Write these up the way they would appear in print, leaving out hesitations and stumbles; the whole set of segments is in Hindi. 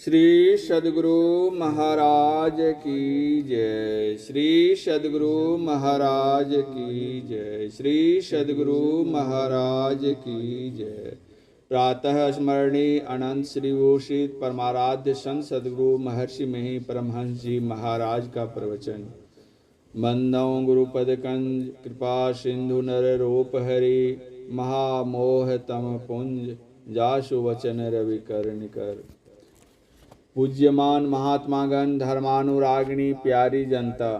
श्री सद्गुरु महाराज की जय। श्री सद्गुरु महाराज की जय। श्री सद्गुरु महाराज की जय। प्रातः स्मरणीय अनंत श्री भूषित परमाराध्य संत सद्गुरु महर्षि मही परमहंस जी महाराज का प्रवचन। बंदौ गुरुपद कंज कृपा सिंधु नर रूप हरि, महामोह तम पुंज जासु वचन रवि कर निकर। पूज्यमान महात्मागण, धर्मानुरागिणी प्यारी जनता,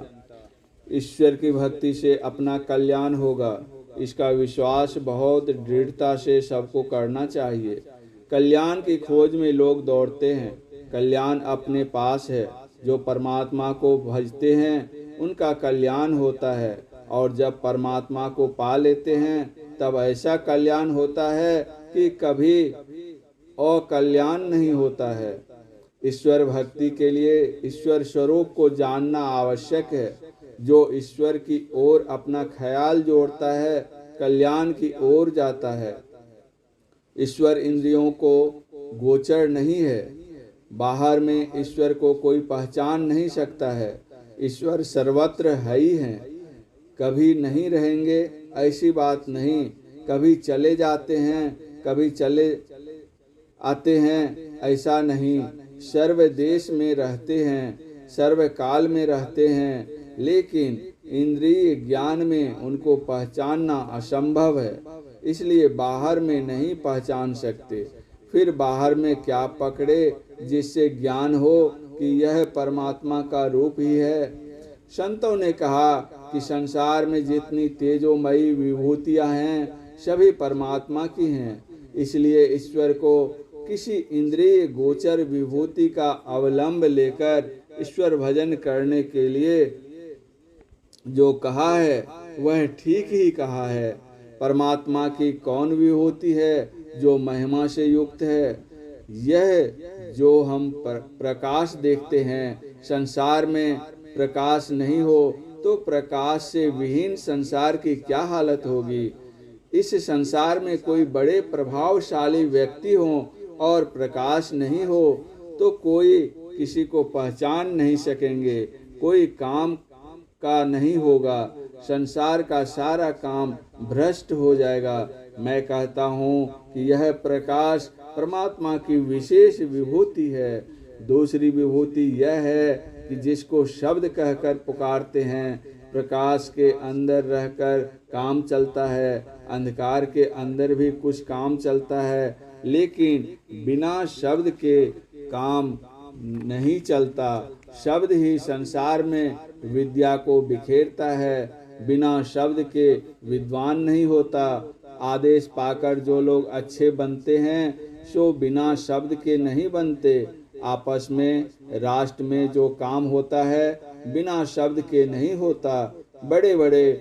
ईश्वर की भक्ति से अपना कल्याण होगा, इसका विश्वास बहुत दृढ़ता से सबको करना चाहिए। कल्याण की खोज में लोग दौड़ते हैं। कल्याण अपने पास है। जो परमात्मा को भजते हैं उनका कल्याण होता है, और जब परमात्मा को पा लेते हैं तब ऐसा कल्याण होता है कि कभी अकल्याण नहीं होता है। ईश्वर भक्ति के लिए ईश्वर स्वरूप को जानना आवश्यक है। जो ईश्वर की ओर अपना ख्याल जोड़ता है कल्याण की ओर जाता है। ईश्वर इंद्रियों को गोचर नहीं है। बाहर में ईश्वर को कोई पहचान नहीं सकता है। ईश्वर सर्वत्र है ही है, कभी नहीं रहेंगे ऐसी बात नहीं। कभी चले जाते हैं, कभी चले आते हैं ऐसा नहीं। सर्व देश में रहते हैं, सर्व काल में रहते हैं, लेकिन इंद्रिय ज्ञान में उनको पहचानना असंभव है, इसलिए बाहर में नहीं पहचान सकते। फिर बाहर में क्या पकड़े जिससे ज्ञान हो कि यह परमात्मा का रूप ही है। संतों ने कहा कि संसार में जितनी तेजोमयी विभूतियां हैं सभी परमात्मा की हैं। इसलिए ईश्वर को किसी इंद्रिय गोचर विभूति का अवलंब लेकर ईश्वर भजन करने के लिए जो कहा है वह ठीक ही कहा है। परमात्मा की कौन विभूति है जो महिमा से युक्त है? यह जो हम प्रकाश देखते हैं, संसार में प्रकाश नहीं हो तो प्रकाश से विहीन संसार की क्या हालत होगी। इस संसार में कोई बड़े प्रभावशाली व्यक्ति हो और प्रकाश नहीं हो तो कोई किसी को पहचान नहीं सकेंगे, कोई काम का नहीं होगा, संसार का सारा काम भ्रष्ट हो जाएगा। मैं कहता हूँ कि यह प्रकाश परमात्मा की विशेष विभूति है। दूसरी विभूति यह है कि जिसको शब्द कहकर पुकारते हैं, प्रकाश के अंदर रहकर काम चलता है, अंधकार के अंदर भी कुछ काम चलता है, लेकिन बिना शब्द के काम नहीं चलता। शब्द ही संसार में विद्या को बिखेरता है। बिना शब्द के विद्वान नहीं होता। आदेश पाकर जो लोग अच्छे बनते हैं सो बिना शब्द के नहीं बनते। आपस में, राष्ट्र में जो काम होता है बिना शब्द के नहीं होता। बड़े बड़े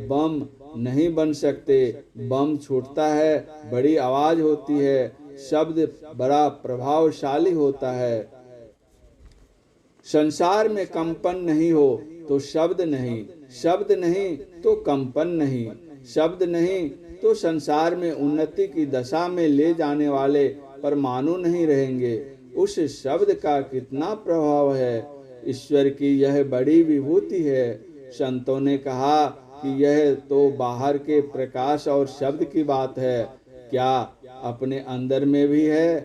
बम नहीं बन सकते। बम छूटता है, बड़ी आवाज होती है, शब्द बड़ा प्रभावशाली होता है। संसार में कंपन नहीं हो तो शब्द नहीं, शब्द नहीं तो कंपन नहीं, शब्द नहीं तो संसार में उन्नति की दशा में ले जाने वाले परमाणु नहीं रहेंगे। उस शब्द का कितना प्रभाव है। ईश्वर की यह बड़ी विभूति है। संतों ने कहा कि यह तो बाहर के प्रकाश और शब्द की बात है, क्या अपने अंदर में भी है?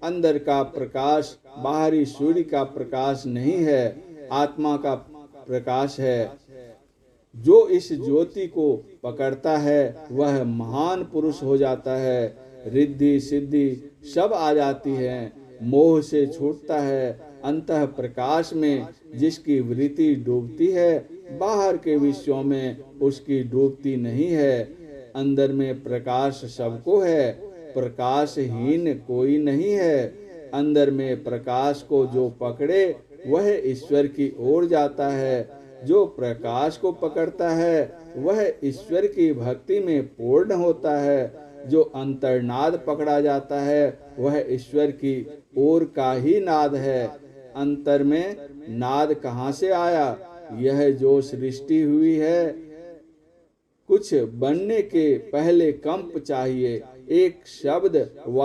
अंदर का प्रकाश बाहरी सूर्य का प्रकाश नहीं है, आत्मा का प्रकाश है। जो इस ज्योति को पकड़ता है वह महान पुरुष हो जाता है। रिद्धि सिद्धि सब आ जाती है, मोह से छूटता है। अंतः प्रकाश में जिसकी वृत्ति डूबती है बाहर के विषयों में उसकी डूबती नहीं है। अंदर में प्रकाश सबको है, प्रकाशहीन कोई नहीं है। अंदर में प्रकाश को जो पकड़े वह ईश्वर की ओर जाता है। जो प्रकाश को पकड़ता है वह ईश्वर की भक्ति में पूर्ण होता है। जो अंतर्नाद पकड़ा जाता है वह ईश्वर की ओर का ही नाद है। अंतर में नाद कहाँ से आया? यह जो सृष्टि हुई है, कुछ बनने के पहले कंप चाहिए। एक शब्द व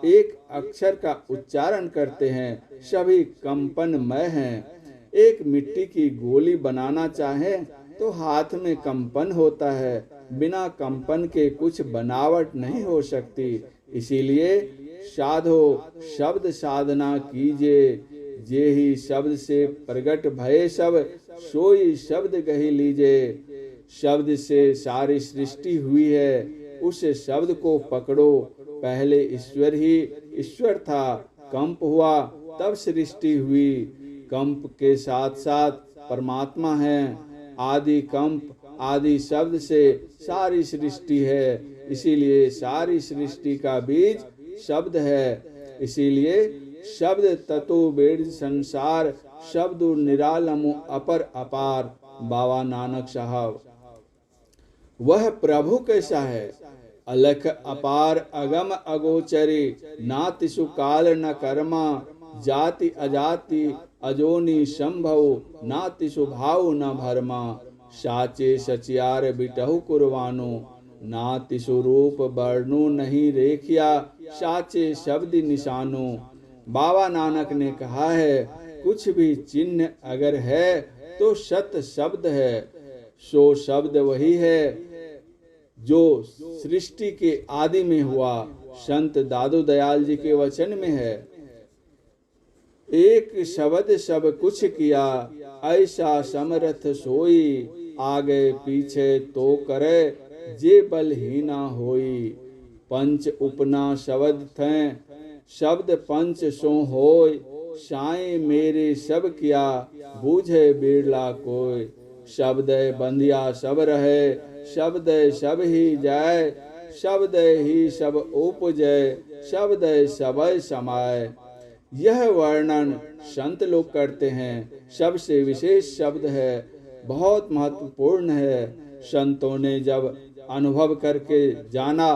एक अक्षर का उच्चारण करते हैं सभी कंपनमय हैं। एक मिट्टी की गोली बनाना चाहे तो हाथ में कंपन होता है, बिना कंपन के कुछ बनावट नहीं हो सकती। इसीलिए साधो शब्द साधना कीजिए, जे ही शब्द से प्रगट भय सब, सोई शब्द कही लीजिए। शब्द से सारी सृष्टि हुई है, उस शब्द को पकड़ो। पहले ईश्वर ही ईश्वर था, कंप हुआ तब सृष्टि हुई। कंप के साथ साथ परमात्मा है। आदि कंप आदि शब्द से सारी सृष्टि है, इसीलिए सारी सृष्टि का बीज शब्द है। इसीलिए शब्द ततो वेद संसार, शब्द निरालम अपर अपार। बाबा नानक साहब। वह प्रभु कैसा है? अलख अपार अगम अगोचरे, ना तिसु काल न कर्मा, जाति अजाति अजोनी संभव, ना तिसु भाव न भरमा। साचे सचियार बिटहु कुर्बानो, ना तिसु रूप वर्णु नहीं रेखिया, साचे शब्द निशानो। बाबा नानक ने कहा है, कुछ भी चिन्ह अगर है तो सत शब्द है। सो शब्द वही है जो सृष्टि के आदि में हुआ। संत दादू दयाल जी के वचन में है, एक शब्द सब कुछ किया, ऐसा समर्थ सोई, आगे पीछे तो करे, जे बलहीना होई। पंच उपना शब्द थे, शब्द पंच सो होय, साए मेरे सब किया, बूझे बिरला कोय। शब्द बंधिया सब रहे, शब्द सब ही जाय, शब्द ही सब उपजय, शब्द सब समाय। यह वर्णन संत लोग करते हैं, सबसे विशेष शब्द है, बहुत महत्वपूर्ण है। संतों ने जब अनुभव करके जाना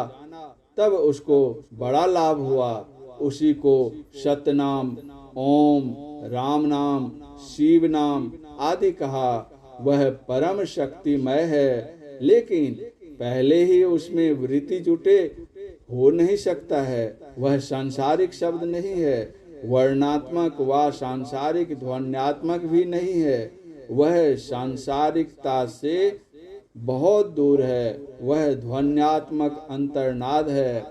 तब उसको बड़ा लाभ हुआ। उसी को सतनाम, ओम, राम नाम, शिव नाम आदि कहा। वह परम शक्तिमय है, लेकिन पहले ही उसमें वृत्ति जुटे हो नहीं सकता है। वह सांसारिक शब्द नहीं है, वर्णात्मक व सांसारिक ध्वन्यात्मक भी नहीं है। वह सांसारिकता से बहुत दूर है, वह ध्वन्यात्मक अंतर्नाद है।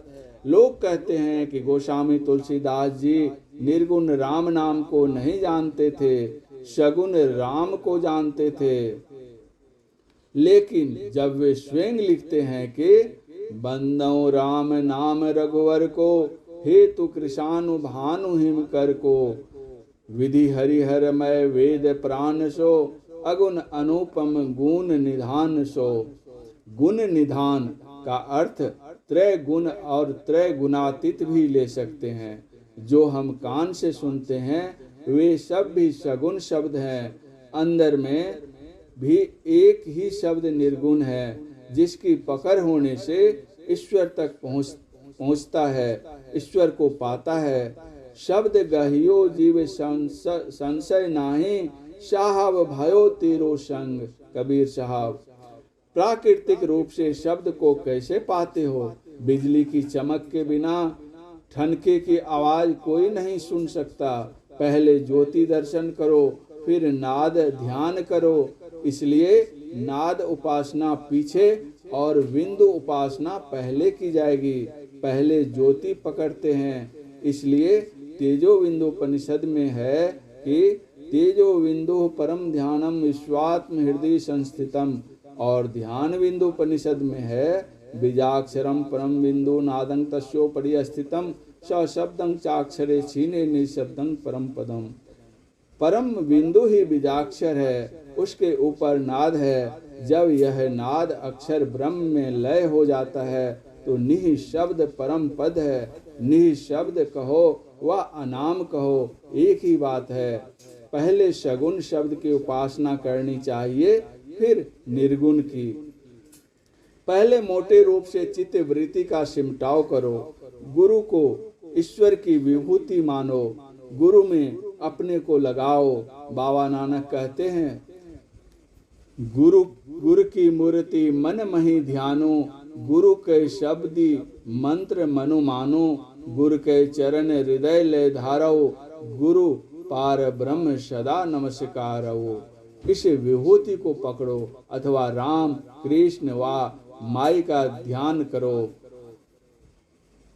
लोग कहते हैं कि गोस्वामी तुलसीदास जी निर्गुण राम नाम को नहीं जानते थे, सगुण राम को जानते थे। लेकिन जब वे स्वयं लिखते हैं कि बंदो राम नाम रघुवर को, हेतु कृषानु भानु हिम कर को, विधि हरिहर मय वेद प्राण सो, अगुण अनुपम गुण निधान सो। गुण निधान का अर्थ त्रय गुण और त्रय गुणातीत भी ले सकते हैं। जो हम कान से सुनते हैं वे सब भी सगुण शब्द हैं। अंदर में भी एक ही शब्द निर्गुण है, जिसकी पकड़ होने से ईश्वर तक पहुंचता है, ईश्वर को पाता है। शब्द गहियो जीव संशय नाही, साहब भयो तेरो संग। कबीर साहब। प्राकृतिक रूप से शब्द को कैसे पाते हो? बिजली की चमक के बिना ठनके की आवाज कोई नहीं सुन सकता। पहले ज्योति दर्शन करो, फिर नाद ध्यान करो। इसलिए नाद उपासना पीछे और बिंदु उपासना पहले की जाएगी। पहले ज्योति पकड़ते हैं, इसलिए तेजो बिंदु उपनिषद में है कि तेजो बिंदु परम ध्यानम विश्वात्म हृदय संस्थितम, और ध्यान बिंदु उपनिषद में है बीजाक्षरम परम बिंदु नादं तस्योपरि स्थितम, स शब्दं चाक्षरे छीने निशब्दं परम पदम। परम बिंदु ही बीजाक्षर है, उसके ऊपर नाद है। जब यह नाद अक्षर ब्रह्म में लय हो जाता है तो निहि शब्द परम पद है। निहि शब्द कहो व अनाम कहो, एक ही बात है। पहले सगुण शब्द की उपासना करनी चाहिए, फिर निर्गुण की। पहले मोटे रूप से चित्त वृत्ति का सिमटाव करो। गुरु को ईश्वर की विभूति मानो, गुरु में अपने को लगाओ। बाबा नानक कहते हैं, गुरु की मूर्ति मन मही ध्यानो, गुरु के शब्दी मंत्र मनु मानो, गुरु के चरण हृदय ले धारो, गुरु पार ब्रह्म सदा नमस्कारो। इस विभूति को पकड़ो अथवा राम कृष्ण व माई का ध्यान करो,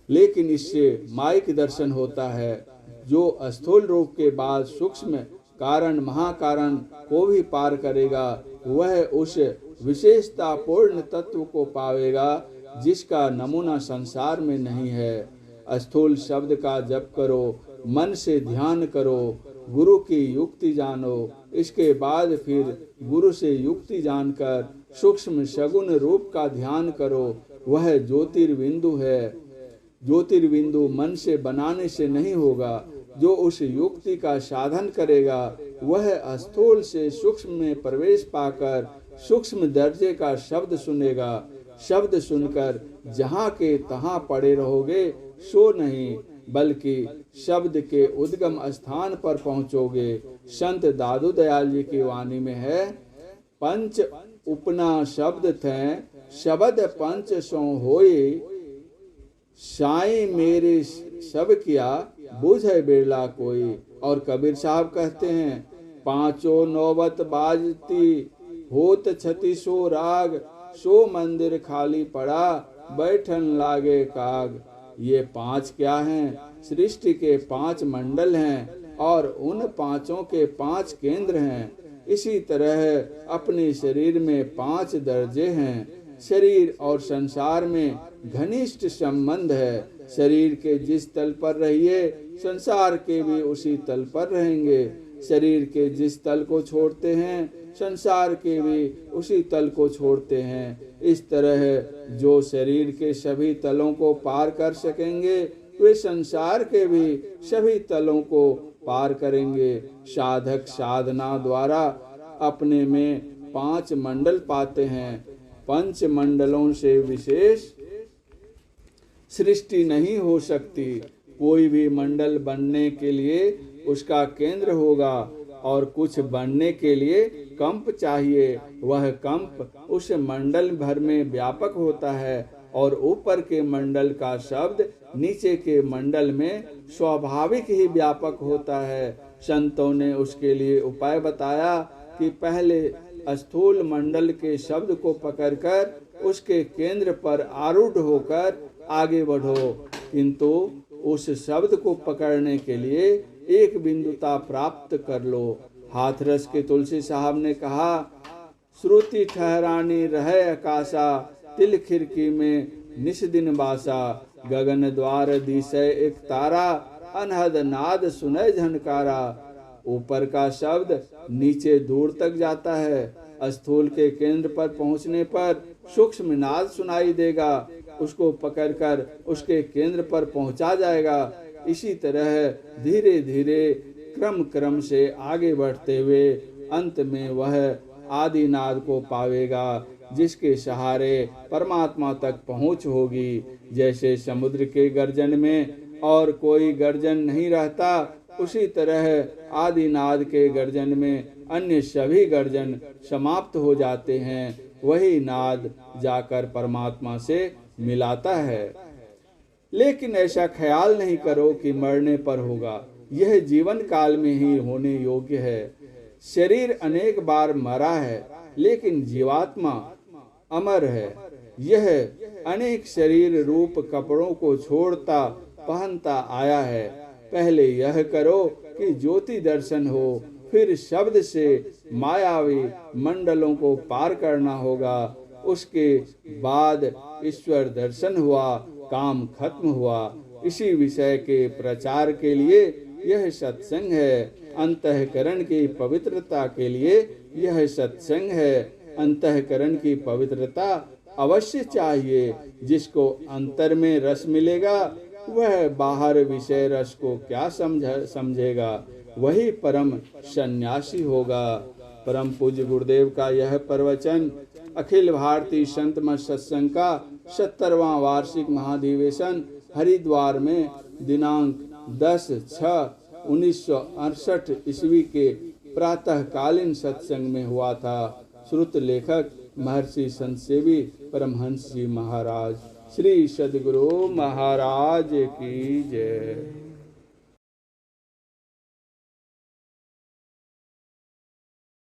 लेकिन इससे माई के दर्शन होता है। जो स्थूल रूप के बाद सूक्ष्म कारण महाकारण को भी पार करेगा, वह उस विशेषता पूर्ण तत्व को पावेगा जिसका नमूना संसार में नहीं है। स्थूल शब्द का जप करो, मन से ध्यान करो, गुरु की युक्ति जानो, इसके बाद फिर गुरु से युक्ति जानकर सूक्ष्म सगुण रूप का ध्यान करो। वह ज्योतिर्बिंदु है। ज्योतिर्बिंदु मन से बनाने से नहीं होगा। जो उस युक्ति का साधन करेगा वह स्थूल से सूक्ष्म में प्रवेश पाकर सूक्ष्म दर्जे का शब्द सुनेगा। शब्द सुनकर जहाँ के तहाँ पड़े रहोगे, सो नहीं बल्कि शब्द के उद्गम स्थान पर पहुँचोगे। संत दादू दयाल जी की वाणी में है, पंच उपना शब्द थे, शब्द पंच सो होए, साई मेरे सब किया बुझे बिरला कोई। और कबीर साहब कहते हैं, पांचों नौबत बाजती होत छति सो राग, सो मंदिर खाली पड़ा बैठन लागे काग। ये पांच क्या हैं? सृष्टि के 5 मंडल हैं और उन पांचों के 5 केंद्र हैं। इसी तरह अपने शरीर में 5 दर्जे हैं। शरीर और संसार में घनिष्ठ संबंध है। शरीर के जिस तल पर रहिए, संसार के भी उसी तल पर रहेंगे। शरीर के जिस तल को छोड़ते हैं, संसार के भी उसी तल को छोड़ते हैं। इस तरह जो शरीर के सभी तलों को पार कर सकेंगे, वे संसार के भी सभी तलों को पार करेंगे। साधक साधना द्वारा अपने में 5 मंडल पाते हैं। 5 मंडलों से विशेष सृष्टि नहीं हो सकती। कोई भी मंडल बनने के लिए उसका केंद्र होगा और कुछ बनने के लिए कंप चाहिए। वह कंप उस मंडल भर में व्यापक होता है और ऊपर के मंडल का शब्द नीचे के मंडल में स्वाभाविक ही व्यापक होता है। संतों ने उसके लिए उपाय बताया कि पहले स्थूल मंडल के शब्द को पकड़कर उसके केंद्र पर आरूढ़ होकर आगे बढ़ो, किंतु उस शब्द को पकड़ने के लिए एक बिंदुता प्राप्त कर लो। हाथरस के तुलसी साहब ने कहा, श्रुति ठहरानी रहे आकाशा, तिल खिड़की में निस दिन बासा, गगन द्वार दिशे एक तारा, अनहद नाद सुने झनकारा। ऊपर का शब्द नीचे दूर तक जाता है। स्थूल के केंद्र पर पहुंचने पर सूक्ष्म नाद सुनाई देगा, उसको पकड़कर उसके केंद्र पर पहुंचा जाएगा। इसी तरह धीरे धीरे क्रम से आगे बढ़ते हुए अंत में वह आदि नाद को पावेगा, जिसके सहारे परमात्मा तक पहुंच होगी। जैसे समुद्र के गर्जन में और कोई गर्जन नहीं रहता, उसी तरह आदि नाद के गर्जन में अन्य सभी गर्जन समाप्त हो जाते हैं। वही नाद जाकर परमात्मा से मिलाता है। लेकिन ऐसा ख्याल नहीं करो कि मरने पर होगा। यह जीवन काल में ही होने योग्य है। शरीर अनेक बार मरा है, लेकिन जीवात्मा अमर है। यह अनेक शरीर रूप कपड़ों को छोड़ता पहनता आया है। पहले यह करो कि ज्योति दर्शन हो, फिर शब्द से मायावी मंडलों को पार करना होगा। उसके बाद ईश्वर दर्शन हुआ, काम खत्म हुआ। इसी विषय के प्रचार के लिए यह सत्संग है। अंतःकरण की पवित्रता के लिए यह सत्संग है। अंतःकरण की पवित्रता अवश्य चाहिए। जिसको अंतर में रस मिलेगा, वह बाहर विषय रस को क्या समझेगा। वही परम सन्यासी होगा। परम पूज्य गुरुदेव का यह प्रवचन अखिल भारतीय संत मत सत्संग का 70वां वार्षिक महाधिवेशन हरिद्वार में दिनांक 10/6/1968 ईस्वी के प्रातःकालीन सत्संग में हुआ था। श्रुत लेखक महर्षि संत सेवी परमहंस जी महाराज। श्री सद्गुरु महाराज की जय।